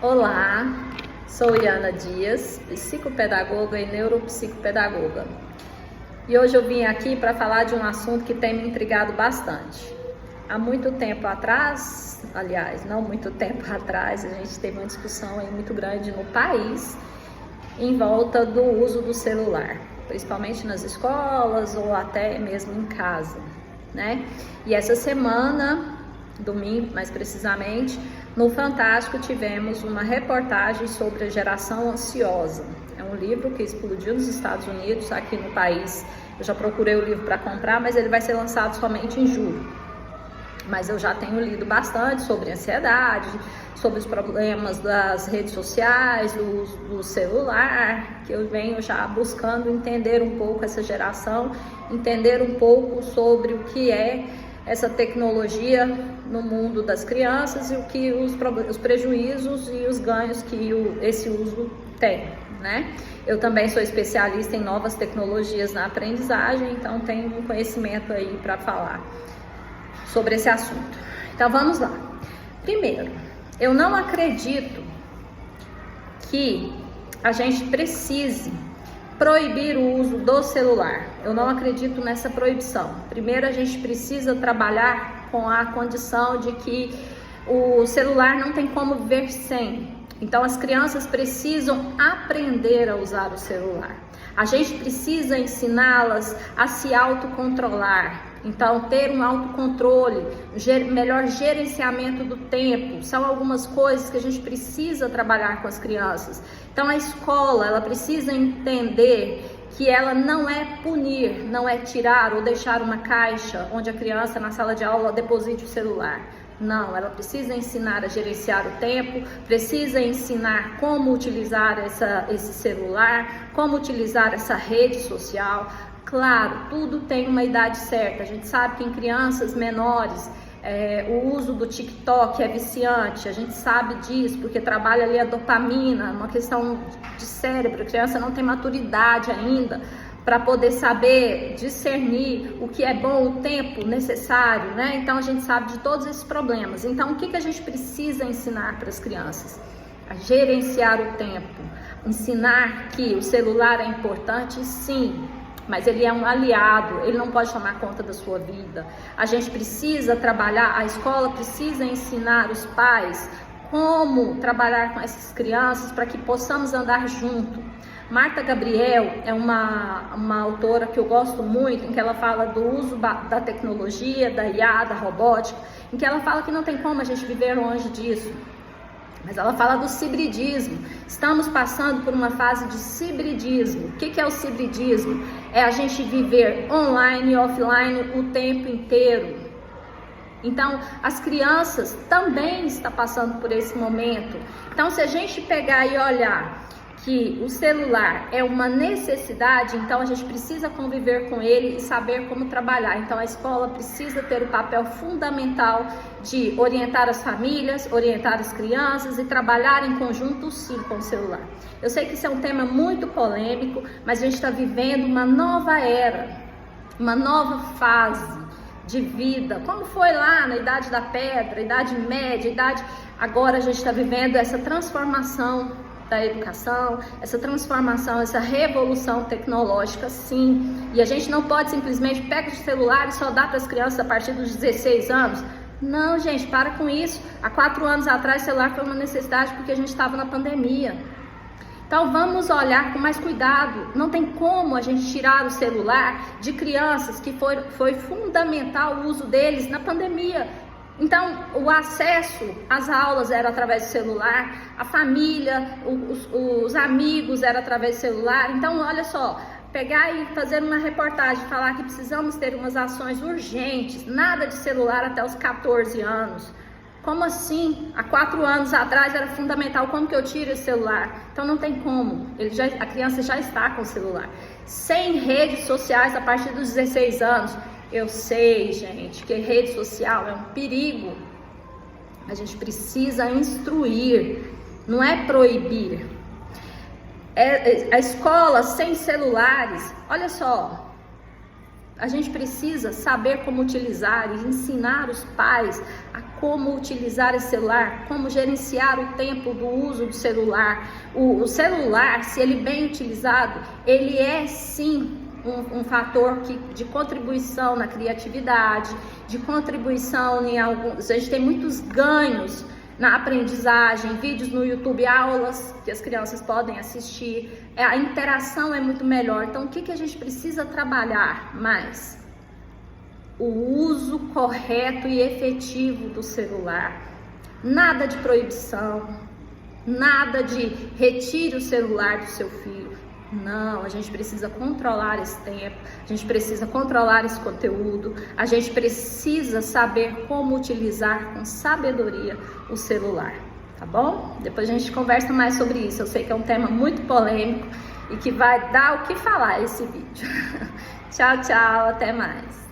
Olá, sou Iana Dias, psicopedagoga e neuropsicopedagoga. E hoje eu vim aqui para falar de um assunto que tem me intrigado bastante. Há muito tempo atrás, aliás, não muito tempo atrás, a gente teve uma discussão aí muito grande no país em volta do uso do celular, principalmente nas escolas ou até mesmo em casa, né? E essa semana, domingo mais precisamente, no Fantástico tivemos uma reportagem sobre a geração ansiosa. É um livro que explodiu nos Estados Unidos, aqui no país. Eu já procurei o livro para comprar, mas ele vai ser lançado somente em julho. Mas eu já tenho lido bastante sobre ansiedade, sobre os problemas das redes sociais, do celular, que eu venho já buscando entender um pouco essa geração, entender um pouco sobre o que é essa tecnologia no mundo das crianças e o que os prejuízos e os ganhos que esse uso tem, né? Eu também sou especialista em novas tecnologias na aprendizagem, então tenho um conhecimento aí para falar sobre esse assunto. Então vamos lá. Primeiro, eu não acredito que a gente precise proibir o uso do celular. Eu não acredito nessa proibição. Primeiro, a gente precisa trabalhar com a condição de que o celular não tem como viver sem. Então, as crianças precisam aprender a usar o celular. A gente precisa ensiná-las a se autocontrolar. Então, ter um autocontrole, melhor gerenciamento do tempo, são algumas coisas que a gente precisa trabalhar com as crianças. Então, a escola, ela precisa entender que ela não é punir, não é tirar ou deixar uma caixa onde a criança na sala de aula deposite o celular. Não, ela precisa ensinar a gerenciar o tempo, precisa ensinar como utilizar esse celular, como utilizar essa rede social. Claro, tudo tem uma idade certa. A gente sabe que em crianças menores o uso do TikTok é viciante. A gente sabe disso porque trabalha ali a dopamina, uma questão de cérebro. A criança não tem maturidade ainda para poder saber discernir o que é bom, o tempo necessário, né? Então a gente sabe de todos esses problemas. Então o que a gente precisa ensinar para as crianças? A gerenciar o tempo, ensinar que o celular é importante, sim, mas ele é um aliado, ele não pode tomar conta da sua vida. A gente precisa trabalhar, a escola precisa ensinar os pais como trabalhar com essas crianças para que possamos andar junto. Marta Gabriel é uma autora que eu gosto muito, em que ela fala do uso da tecnologia, da IA, da robótica, em que ela fala que não tem como a gente viver longe disso. Mas ela fala do cibridismo. Estamos passando por uma fase de cibridismo. O que é o cibridismo? É a gente viver online e offline o tempo inteiro. Então, as crianças também estão passando por esse momento. Então, se a gente pegar e olhar que o celular é uma necessidade, então a gente precisa conviver com ele e saber como trabalhar. Então a escola precisa ter o papel fundamental de orientar as famílias, orientar as crianças e trabalhar em conjunto sim com o celular. Eu sei que isso é um tema muito polêmico, mas a gente está vivendo uma nova era, uma nova fase de vida, como foi lá na Idade da Pedra, Idade Média, agora a gente está vivendo essa transformação da educação, essa transformação, essa revolução tecnológica, sim. E a gente não pode simplesmente pegar o celular e só dar para as crianças a partir dos 16 anos. Não, gente, para com isso. Há 4 anos atrás, o celular foi uma necessidade porque a gente estava na pandemia. Então, vamos olhar com mais cuidado. Não tem como a gente tirar o celular de crianças que foi fundamental o uso deles na pandemia. Então, o acesso às aulas era através do celular, a família, os amigos era através do celular. Então, olha só, pegar e fazer uma reportagem, falar que precisamos ter umas ações urgentes, nada de celular até os 14 anos. Como assim? Há 4 anos atrás era fundamental, como que eu tiro esse celular? Então não tem como, a criança já está com o celular. Sem redes sociais a partir dos 16 anos. Eu sei, gente, que rede social é um perigo. A gente precisa instruir, não é proibir. A escola sem celulares, olha só, A gente precisa saber como utilizar e ensinar os pais a como utilizar esse celular, como gerenciar o tempo do uso do celular. O celular, se ele bem utilizado, ele é sim um fator de contribuição na criatividade, de contribuição em alguns. A gente tem muitos ganhos na aprendizagem, vídeos no YouTube, aulas que as crianças podem assistir, a interação é muito melhor. Então, o que a gente precisa trabalhar mais? O uso correto e efetivo do celular. Nada de proibição, nada de retire o celular do seu filho. Não, a gente precisa controlar esse tempo, a gente precisa controlar esse conteúdo, a gente precisa saber como utilizar com sabedoria o celular, tá bom? Depois a gente conversa mais sobre isso. Eu sei que é um tema muito polêmico e que vai dar o que falar esse vídeo. Tchau, tchau, até mais.